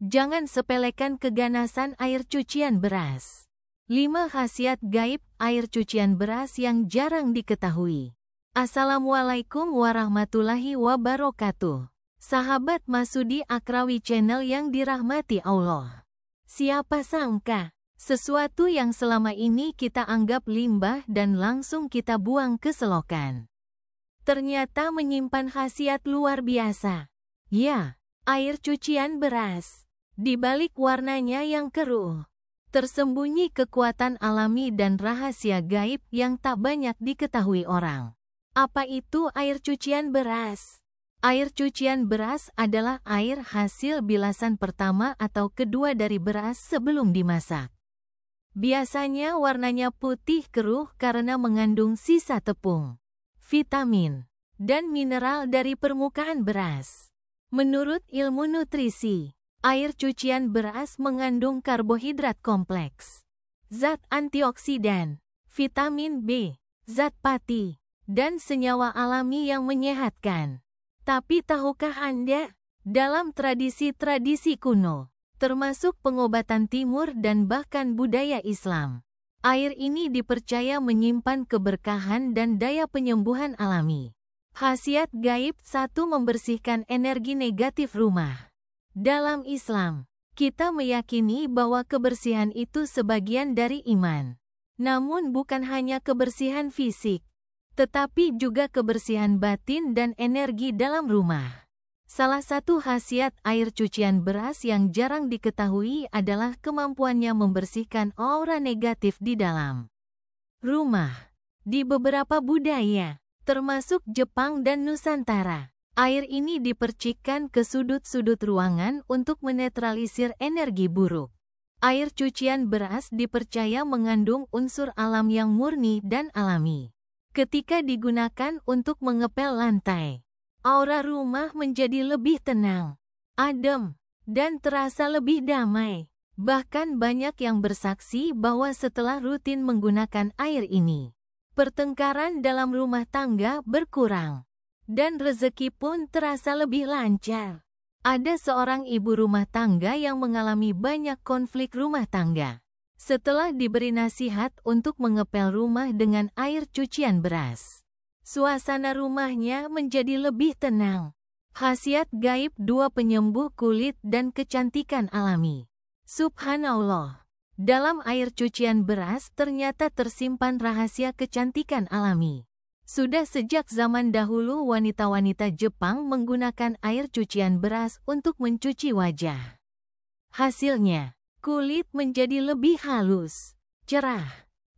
Jangan sepelekan keganasan air cucian beras. 5 khasiat gaib air cucian beras yang jarang diketahui. Assalamualaikum warahmatullahi wabarakatuh. Sahabat Masudi Akrawi Channel yang dirahmati Allah. Siapa sangka, sesuatu yang selama ini kita anggap limbah dan langsung kita buang ke selokan, ternyata menyimpan khasiat luar biasa. Ya, air cucian beras. Di balik warnanya yang keruh, tersembunyi kekuatan alami dan rahasia gaib yang tak banyak diketahui orang. Apa itu air cucian beras? Air cucian beras adalah air hasil bilasan pertama atau kedua dari beras sebelum dimasak. Biasanya warnanya putih keruh karena mengandung sisa tepung, vitamin, dan mineral dari permukaan beras. Menurut ilmu nutrisi, air cucian beras mengandung karbohidrat kompleks, zat antioksidan, vitamin B, zat pati, dan senyawa alami yang menyehatkan. Tapi tahukah Anda, dalam tradisi-tradisi kuno, termasuk pengobatan timur dan bahkan budaya Islam, air ini dipercaya menyimpan keberkahan dan daya penyembuhan alami. Khasiat gaib 1. Membersihkan energi negatif rumah. Dalam Islam, kita meyakini bahwa kebersihan itu sebagian dari iman. Namun bukan hanya kebersihan fisik, tetapi juga kebersihan batin dan energi dalam rumah. Salah satu khasiat air cucian beras yang jarang diketahui adalah kemampuannya membersihkan aura negatif di dalam rumah. Di beberapa budaya, termasuk Jepang dan Nusantara, air ini dipercikkan ke sudut-sudut ruangan untuk menetralisir energi buruk. Air cucian beras dipercaya mengandung unsur alam yang murni dan alami. Ketika digunakan untuk mengepel lantai, aura rumah menjadi lebih tenang, adem, dan terasa lebih damai. Bahkan banyak yang bersaksi bahwa setelah rutin menggunakan air ini, pertengkaran dalam rumah tangga berkurang, dan rezeki pun terasa lebih lancar. Ada seorang ibu rumah tangga yang mengalami banyak konflik rumah tangga. Setelah diberi nasihat untuk mengepel rumah dengan air cucian beras, suasana rumahnya menjadi lebih tenang. Khasiat gaib 2. Penyembuh kulit dan kecantikan alami. Subhanallah. Dalam air cucian beras ternyata tersimpan rahasia kecantikan alami. Sudah sejak zaman dahulu wanita-wanita Jepang menggunakan air cucian beras untuk mencuci wajah. Hasilnya, kulit menjadi lebih halus, cerah,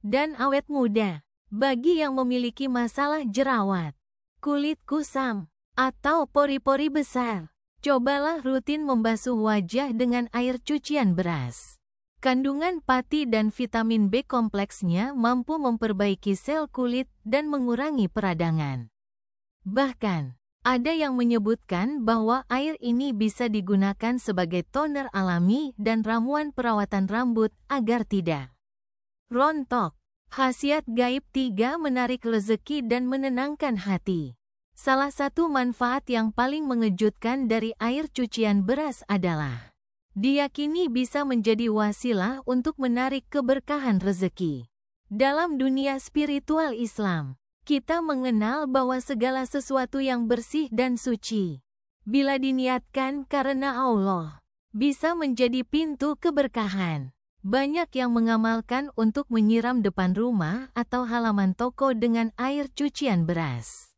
dan awet muda. Bagi yang memiliki masalah jerawat, kulit kusam, atau pori-pori besar, cobalah rutin membasuh wajah dengan air cucian beras. Kandungan pati dan vitamin B kompleksnya mampu memperbaiki sel kulit dan mengurangi peradangan. Bahkan, ada yang menyebutkan bahwa air ini bisa digunakan sebagai toner alami dan ramuan perawatan rambut agar tidak rontok. Khasiat gaib 3. Menarik rezeki dan menenangkan hati. Salah satu manfaat yang paling mengejutkan dari air cucian beras adalah diyakini bisa menjadi wasilah untuk menarik keberkahan rezeki. Dalam dunia spiritual Islam, kita mengenal bahwa segala sesuatu yang bersih dan suci, bila diniatkan karena Allah, bisa menjadi pintu keberkahan. Banyak yang mengamalkan untuk menyiram depan rumah atau halaman toko dengan air cucian beras,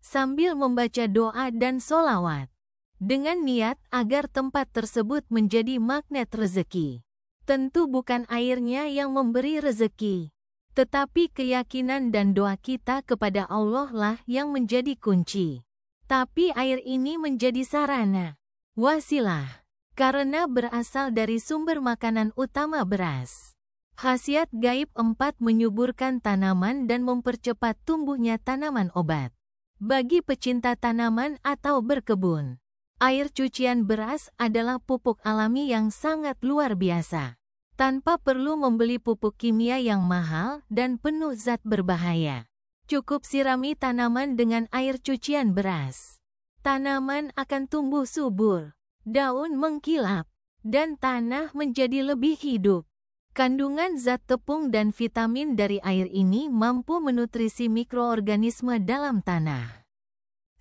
sambil membaca doa dan sholawat, dengan niat agar tempat tersebut menjadi magnet rezeki. Tentu bukan airnya yang memberi rezeki, tetapi keyakinan dan doa kita kepada Allah lah yang menjadi kunci. Tapi air ini menjadi sarana, wasilah, karena berasal dari sumber makanan utama beras. Khasiat gaib 4. Menyuburkan tanaman dan mempercepat tumbuhnya tanaman obat. Bagi pecinta tanaman atau berkebun, air cucian beras adalah pupuk alami yang sangat luar biasa. Tanpa perlu membeli pupuk kimia yang mahal dan penuh zat berbahaya, cukup sirami tanaman dengan air cucian beras. Tanaman akan tumbuh subur, daun mengkilap, dan tanah menjadi lebih hidup. Kandungan zat tepung dan vitamin dari air ini mampu menutrisi mikroorganisme dalam tanah,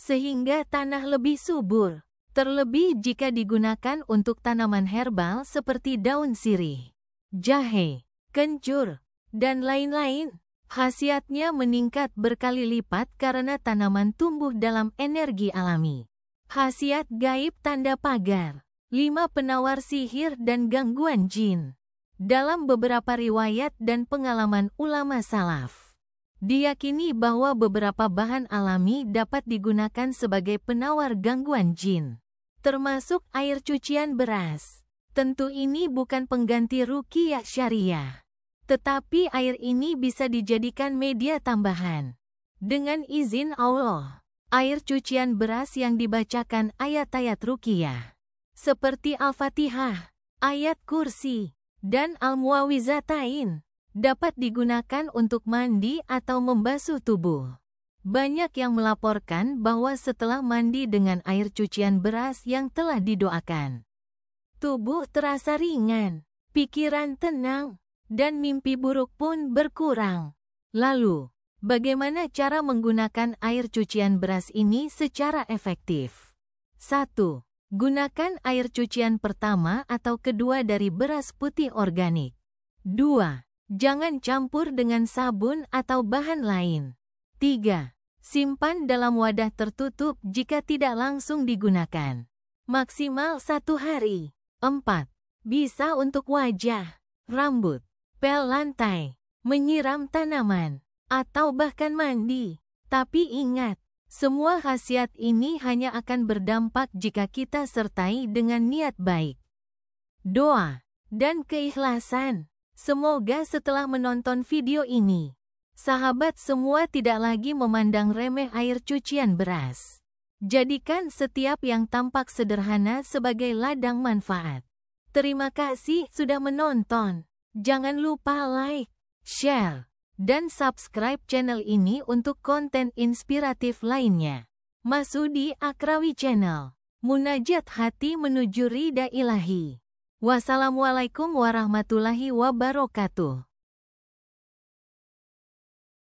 sehingga tanah lebih subur, terlebih jika digunakan untuk tanaman herbal seperti daun sirih, jahe, kencur, dan lain-lain. Khasiatnya meningkat berkali lipat karena tanaman tumbuh dalam energi alami. Khasiat gaib tanda pagar, 5 penawar sihir dan gangguan jin. Dalam beberapa riwayat dan pengalaman ulama salaf, diyakini bahwa beberapa bahan alami dapat digunakan sebagai penawar gangguan jin, termasuk air cucian beras. Tentu ini bukan pengganti ruqyah syariah, tetapi air ini bisa dijadikan media tambahan. Dengan izin Allah, air cucian beras yang dibacakan ayat-ayat ruqyah, seperti Al-Fatihah, ayat kursi, dan Al-Muawwizatain, dapat digunakan untuk mandi atau membasuh tubuh. Banyak yang melaporkan bahwa setelah mandi dengan air cucian beras yang telah didoakan, tubuh terasa ringan, pikiran tenang, dan mimpi buruk pun berkurang. Lalu, bagaimana cara menggunakan air cucian beras ini secara efektif? 1. Gunakan air cucian pertama atau kedua dari beras putih organik. 2. Jangan campur dengan sabun atau bahan lain. 3. Simpan dalam wadah tertutup jika tidak langsung digunakan, maksimal 1 hari. 4. Bisa untuk wajah, rambut, pel lantai, menyiram tanaman, atau bahkan mandi. Tapi ingat, semua khasiat ini hanya akan berdampak jika kita sertai dengan niat baik, doa, dan keikhlasan. Semoga setelah menonton video ini, sahabat semua tidak lagi memandang remeh air cucian beras. Jadikan setiap yang tampak sederhana sebagai ladang manfaat. Terima kasih sudah menonton. Jangan lupa like, share, dan subscribe channel ini untuk konten inspiratif lainnya. Masudi Akrawi Channel, Munajat Hati Menuju Ridha Ilahi. Wassalamualaikum warahmatullahi wabarakatuh.